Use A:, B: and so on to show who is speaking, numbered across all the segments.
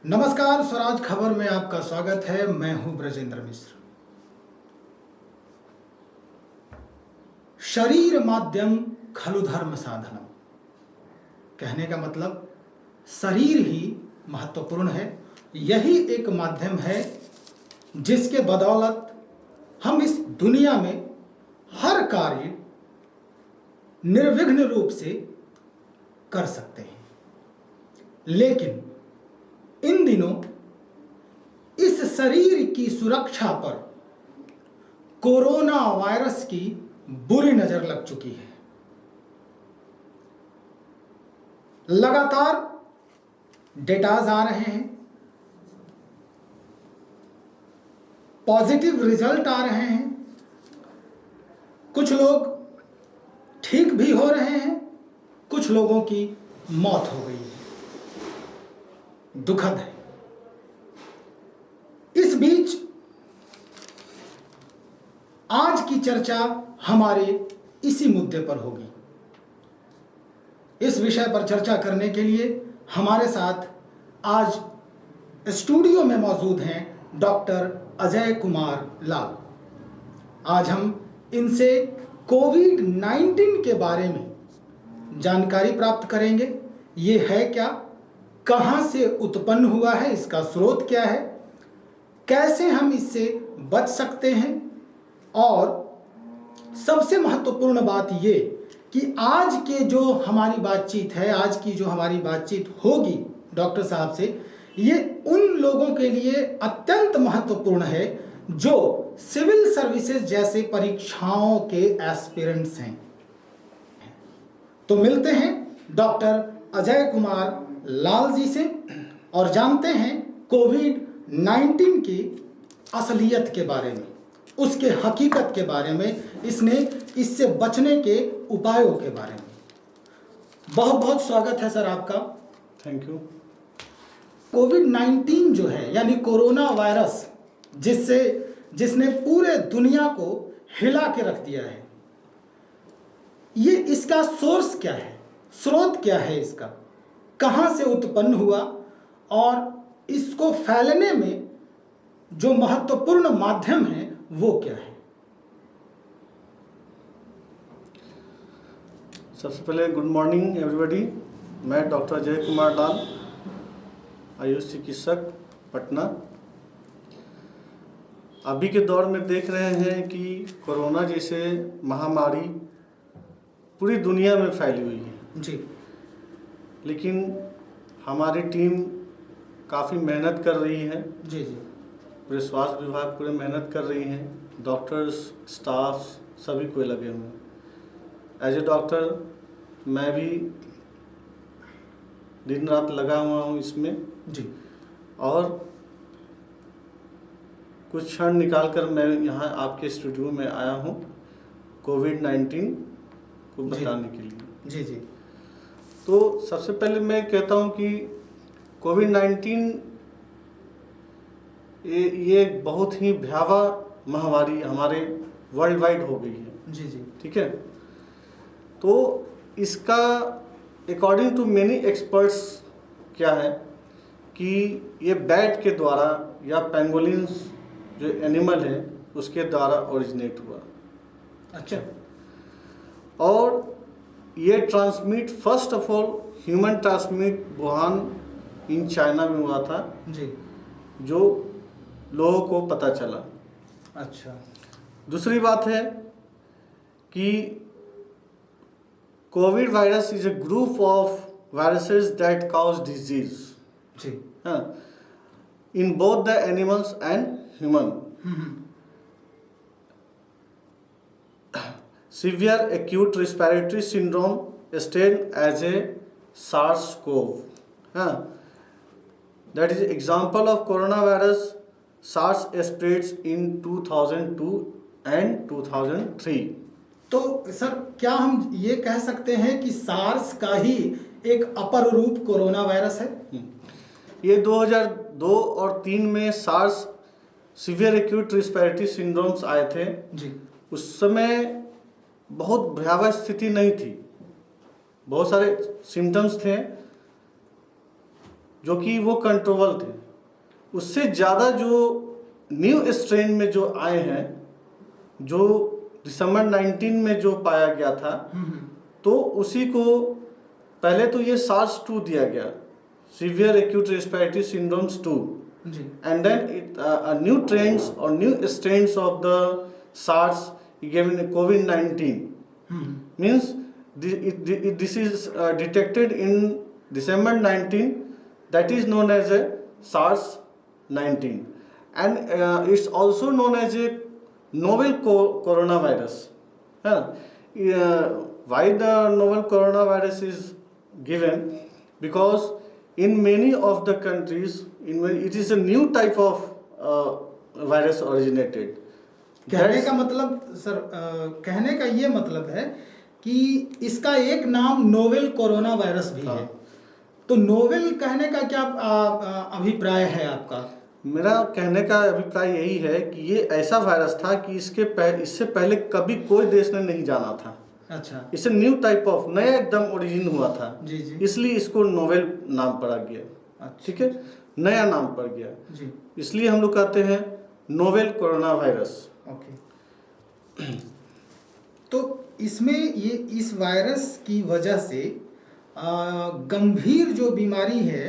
A: नमस्कार, स्वराज खबर में आपका स्वागत है। मैं हूं ब्रजेंद्र मिश्र। शरीर माध्यम खलु धर्म साधनम, कहने का मतलब शरीर ही महत्वपूर्ण है। यही एक माध्यम है जिसके बदौलत हम इस दुनिया में हर कार्य निर्विघ्न रूप से कर सकते हैं। लेकिन इन दिनों इस शरीर की सुरक्षा पर कोरोना वायरस की बुरी नजर लग चुकी है। लगातार डेटाज आ रहे हैं, पॉजिटिव रिजल्ट आ रहे हैं, कुछ लोग ठीक भी हो रहे हैं, कुछ लोगों की मौत हो गई है। दुखद है। इस बीच आज की चर्चा हमारे इसी मुद्दे पर होगी। इस विषय पर चर्चा करने के लिए हमारे साथ आज स्टूडियो में मौजूद हैं डॉक्टर अजय कुमार लाल। आज हम इनसे कोविड-19 के बारे में जानकारी प्राप्त करेंगे। ये है क्या, कहां से उत्पन्न हुआ है, इसका स्रोत क्या है, कैसे हम इससे बच सकते हैं, और सबसे महत्वपूर्ण बात ये कि आज के जो हमारी बातचीत है, आज की जो हमारी बातचीत होगी डॉक्टर साहब से, ये उन लोगों के लिए अत्यंत महत्वपूर्ण है जो सिविल सर्विसेज जैसे परीक्षाओं के एस्पिरेंट्स हैं। तो मिलते हैं डॉक्टर अजय कुमार लाल जी से और जानते हैं कोविड-19 की असलियत के बारे में, उसके हकीकत के बारे में, इससे बचने के उपायों के बारे में। बहुत बहुत स्वागत है सर आपका।
B: Thank you.
A: कोविड-19 जो है यानी कोरोना वायरस, जिसने पूरे दुनिया को हिला के रख दिया है, ये इसका सोर्स क्या है, स्रोत क्या है, इसका कहां से उत्पन्न हुआ और इसको फैलने में जो महत्वपूर्ण माध्यम है वो क्या है?
B: सबसे पहले गुड मॉर्निंग एवरीबॉडी। मैं डॉक्टर अजय कुमार लाल, आयुष चिकित्सक, पटना। अभी के दौर में देख रहे हैं कि कोरोना जैसे महामारी पूरी दुनिया में फैली हुई है
A: जी।
B: लेकिन हमारी टीम काफ़ी मेहनत कर रही है।
A: जी जी।
B: पूरे स्वास्थ्य विभाग पूरे मेहनत कर रही हैं, डॉक्टर्स, स्टाफ सभी को लगे हुए हैं। एज ए डॉक्टर मैं भी दिन रात लगा हुआ हूँ इसमें
A: जी।
B: और कुछ क्षण निकाल कर मैं यहाँ आपके स्टूडियो में आया हूँ कोविड-19 को बताने के लिए।
A: जी जी।
B: तो सबसे पहले मैं कहता हूँ कि कोविड-19 ये बहुत ही भयावह महामारी हमारे वर्ल्ड वाइड हो गई है।
A: जी जी।
B: ठीक है। तो इसका अकॉर्डिंग टू मेनी एक्सपर्ट्स क्या है कि ये बैट के द्वारा या पेंगोलिन्स जो एनिमल है उसके द्वारा ओरिजिनेट हुआ।
A: अच्छा।
B: और ये transmit first of all human transmit Wuhan in China में हुआ था
A: जी।
B: जो लोगों को पता चला।
A: अच्छा।
B: दूसरी बात है कि covid virus is a group of viruses that cause disease
A: जी।
B: In both the animals and human. Severe acute respiratory syndrome stayed as a SARS-CoV. That is example of coronavirus. SARS spreads in 2002 and 2003.
A: तो sir क्या हम ये कह सकते हैं कि SARS का ही एक अपर रूप कोरोना वायरस है?
B: ये 2002 और 3 में SARS severe acute respiratory syndromes आए थे
A: जी।
B: उस समय बहुत भयावह स्थिति नहीं थी, बहुत सारे सिम्टम्स थे जो कि वो कंट्रोल थे, उससे ज़्यादा जो न्यू स्ट्रेन में जो आए हैं, जो दिसंबर 19 में जो पाया गया था, तो उसी को पहले तो ये SARS-2 दिया गया, severe acute respiratory syndromes 2, and then new trends or new strains of the SARS given COVID-19 means this is detected in December 19, that is known as a SARS-19, and it's also known as a novel coronavirus. Why the novel coronavirus is given? Because in many of the countries, it is a new type of virus originated.
A: कहने का मतलब sir, कहने का ये मतलब है कि इसका एक नाम नोवेल कोरोना वायरस भी है। तो नोवेल कहने का क्या अभिप्राय है आपका?
B: मेरा कहने का अभिप्राय यही है कि ये ऐसा वायरस था कि इससे पहले कभी कोई देश ने नहीं जाना था।
A: अच्छा,
B: इससे न्यू टाइप ऑफ नया एकदम ओरिजिन हुआ था,
A: जी जी,
B: इसलिए इसको नोवेल नाम पड़ा गया।
A: अच्छा,
B: ठीक है, नया नाम पड़ गया
A: जी,
B: इसलिए हम लोग कहते हैं नोवेल कोरोना वायरस।
A: ओके। तो इसमें ये इस वायरस की वजह से गंभीर जो बीमारी है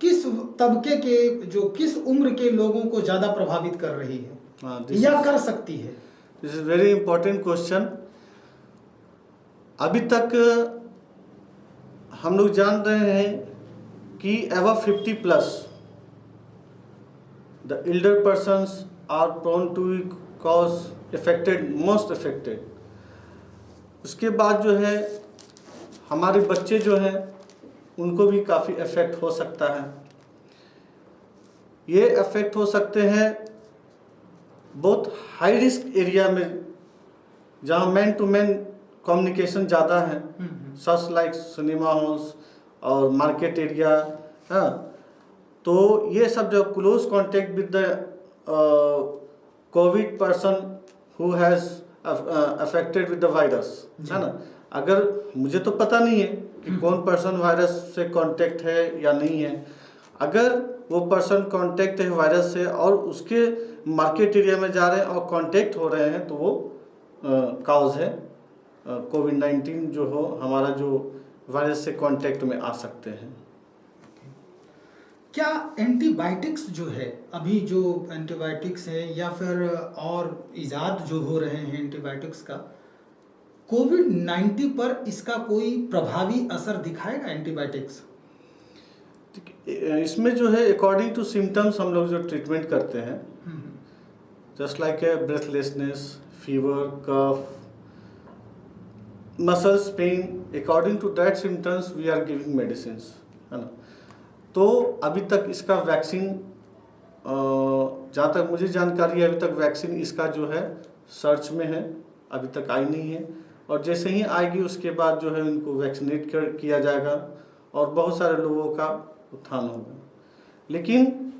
A: किस तबके के, जो किस उम्र के लोगों को ज़्यादा प्रभावित कर रही है या कर सकती है?
B: This is very important question. अभी तक हम लोग जान रहे हैं कि above 50+ the elder persons are prone to cause most affected। उसके बाद जो है हमारे बच्चे जो हैं उनको भी काफ़ी इफेक्ट हो सकता है। ये इफेक्ट हो सकते हैं बहुत हाई रिस्क एरिया में, जहाँ मैन टू मैन कम्युनिकेशन ज़्यादा है, सच लाइक सिनेमा हॉल्स और मार्केट एरिया। हाँ, तो ये सब जो close contact with the Covid person who has affected with the virus, है ना। अगर मुझे तो पता नहीं है कि कौन पर्सन वायरस से कांटेक्ट है या नहीं है, अगर वो पर्सन कांटेक्ट है वायरस से और उसके मार्केट एरिया में जा रहे हैं और कांटेक्ट हो रहे हैं, तो वो काउज है कोविड-19 जो हो, हमारा जो वायरस से कांटेक्ट में आ सकते हैं।
A: क्या एंटीबायोटिक्स जो है, अभी जो एंटीबायोटिक्स है या फिर और इजाद जो हो रहे हैं एंटीबायोटिक्स का, कोविड-19 पर इसका कोई प्रभावी असर दिखाएगा एंटीबायोटिक्स?
B: इसमें जो है अकॉर्डिंग टू सिम्टम्स हम लोग जो ट्रीटमेंट करते हैं, just like breathlessness, fever, cough, muscles pain, according to that symptoms we are giving medicines, है ना। तो अभी तक इसका वैक्सीन, जहाँ तक मुझे जानकारी है, अभी तक वैक्सीन इसका जो है सर्च में है, अभी तक आई नहीं है, और जैसे ही आएगी उसके बाद जो है इनको वैक्सीनेट किया जाएगा और बहुत सारे लोगों का उत्थान होगा। लेकिन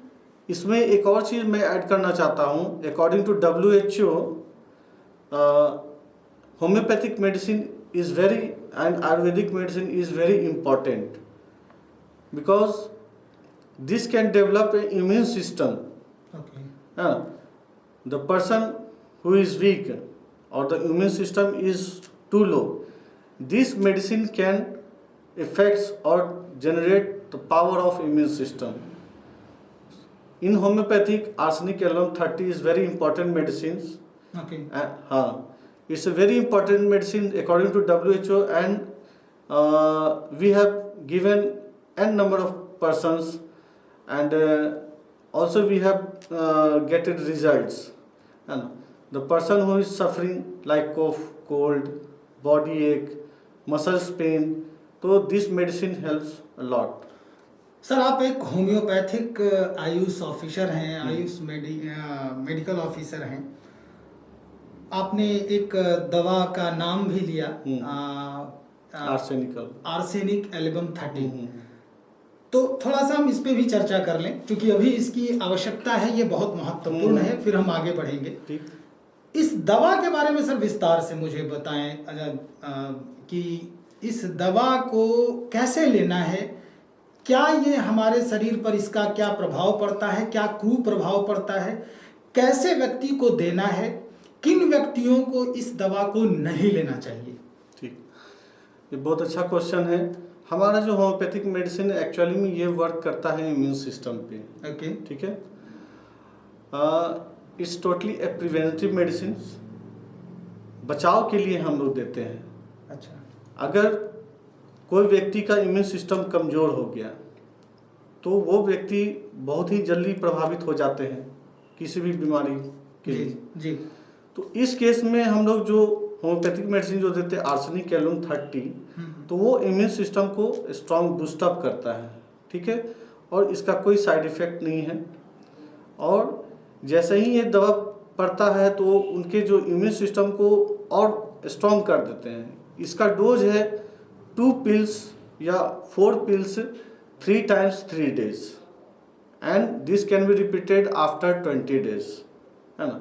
B: इसमें एक और चीज़ मैं ऐड करना चाहता हूँ। According to WHO, homeopathic medicine is very and Ayurvedic medicine is very important because this can develop an immune system. Okay. The person who is weak or the immune system is too low, this medicine can affect or generate the power of immune system. In homeopathic, arsenic alum 30 is very important medicines.
A: Okay.
B: It's a very important medicine according to WHO, and we have given n number of persons, and also we have getted results. And the person who is suffering like cough, cold, body ache, muscles pain, so this medicine helps a lot.
A: Sir, आप एक homeopathic Ayush officer हैं, Ayush medical officer हैं। आपने एक दवा का नाम भी लिया, आर्सेनिक एल्बम 30। तो थोड़ा सा हम इस पे भी चर्चा कर लें, क्योंकि अभी इसकी आवश्यकता है, ये बहुत महत्वपूर्ण है, फिर हम आगे बढ़ेंगे। इस दवा के बारे में सर विस्तार से मुझे बताएं कि इस दवा को कैसे लेना है, क्या ये हमारे शरीर पर इसका क्या प्रभाव पड़ता है, क्या कुप्रभाव पड़ता है, कैसे व्यक्ति को देना है, किन व्यक्तियों को इस दवा को नहीं लेना चाहिए?
B: ठीक, ये बहुत अच्छा क्वेश्चन है। हमारा जो होम्योपैथिक मेडिसिन एक्चुअली में ये वर्क करता है इम्यून सिस्टम पे।
A: ओके।
B: ठीक है, it's totally A preventive medicine, बचाव के लिए हम लोग देते हैं।
A: अच्छा।
B: अगर कोई व्यक्ति का इम्यून सिस्टम कमज़ोर हो गया तो वो व्यक्ति बहुत ही जल्दी प्रभावित हो जाते हैं किसी भी बीमारी के लिए।
A: जी।
B: तो इस केस में हम लोग जो होम्योपैथिक मेडिसिन जो देते हैं आर्सेनिक एल्बम 30, तो वो इम्यून सिस्टम को स्ट्रॉन्ग बूस्टअप करता है। ठीक है, और इसका कोई साइड इफ़ेक्ट नहीं है। और जैसे ही ये दवा पड़ता है तो उनके जो इम्यून सिस्टम को और स्ट्रॉन्ग कर देते हैं। इसका डोज है 2 pills या 4 pills 3 times 3 days and this can be repeated after 20 days, है ना।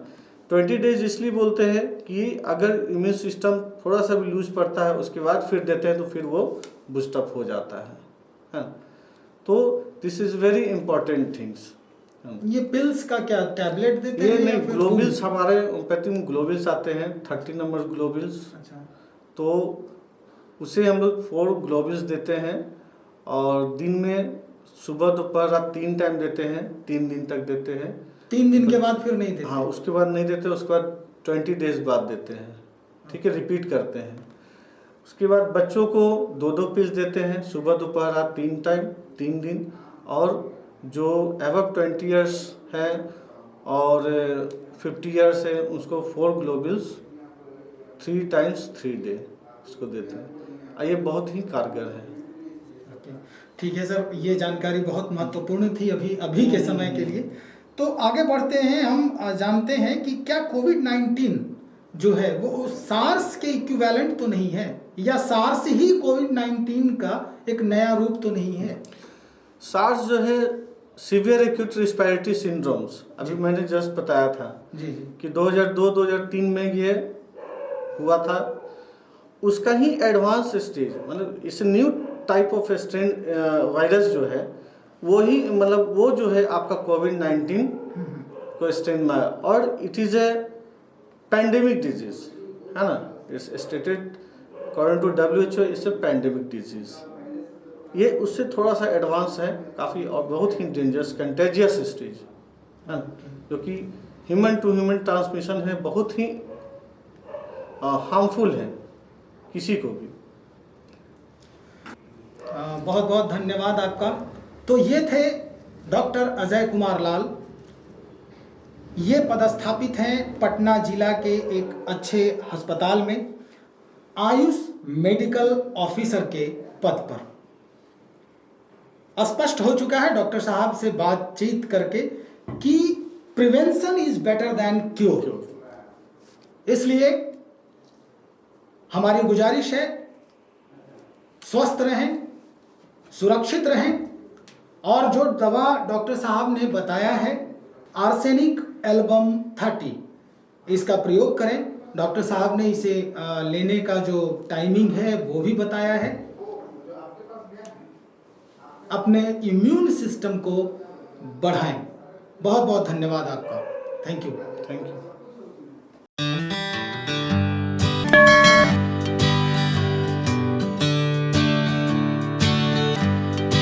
B: 20 days इसलिए बोलते हैं कि अगर इम्यून सिस्टम थोड़ा सा भी लूज पड़ता है उसके बाद फिर देते हैं तो फिर वो बूस्टअप हो जाता है ना। तो this is very important things.
A: ये पिल्स का क्या टैबलेट देते
B: ये
A: हैं या
B: नहीं,
A: फिर
B: ग्लोबिल्स हमारे होम्योपैथी में ग्लोबिल्स आते हैं 30 नंबर ग्लोबिल्स।
A: अच्छा।
B: तो उसे हम लोग 4 ग्लोबिल्स देते हैं और दिन में सुबह दोपहर रात 3 टाइम देते हैं, 3 दिन तक देते हैं।
A: 3 दिन के बाद फिर नहीं देते?
B: हाँ, उसके बाद नहीं देते, उसके बाद 20 days बाद देते हैं। ठीक है, रिपीट करते हैं। उसके बाद बच्चों को 2-2 पीस देते हैं, सुबह दोपहर रात 3 टाइम 3 दिन। और जो एबव 20 years है और 50 years है उसको 4 ग्लोबिल्स 3 times 3 day इसको देते हैं। ये बहुत ही कारगर है।
A: ठीक है सर, ये जानकारी बहुत महत्वपूर्ण थी अभी के समय के लिए। तो आगे बढ़ते हैं, हम जानते हैं कि क्या कोविड-19 जो है वो सार्स के इक्विवेलेंट तो नहीं है, या सार्स ही कोविड-19 का एक नया रूप तो नहीं है?
B: सार्स जो है सीवियर एक्यूट रिस्पिरेटरी सिंड्रोम्स, अभी मैंने जस्ट बताया था
A: जी
B: कि 2002-2003 में ये हुआ था। उसका ही एडवांस स्टेज, मतलब इस new type of strain virus जो है वो ही, मतलब वो जो है आपका कोविड-19 को स्ट्रेन में, और it is a pandemic disease, है ना। It's stated according to WHO it's a pandemic disease. ये उससे थोड़ा सा एडवांस है काफ़ी, और बहुत ही डेंजरस कंटेजियस स्टेज है, जो कि ह्यूमन टू ह्यूमन ट्रांसमिशन है, बहुत ही हार्मफुल है किसी को भी।
A: बहुत बहुत धन्यवाद आपका। तो ये थे डॉक्टर अजय कुमार लाल। ये पदस्थापित हैं पटना जिला के एक अच्छे अस्पताल में आयुष मेडिकल ऑफिसर के पद पर। स्पष्ट हो चुका है डॉक्टर साहब से बातचीत करके कि prevention is better than cure. इसलिए हमारी गुजारिश है, स्वस्थ रहें, सुरक्षित रहें, और जो दवा डॉक्टर साहब ने बताया है आर्सेनिक एल्बम 30, इसका प्रयोग करें। डॉक्टर साहब ने इसे लेने का जो टाइमिंग है वो भी बताया है। अपने इम्यून सिस्टम को बढ़ाएं। बहुत बहुत धन्यवाद आपका। Thank you.
B: Thank you.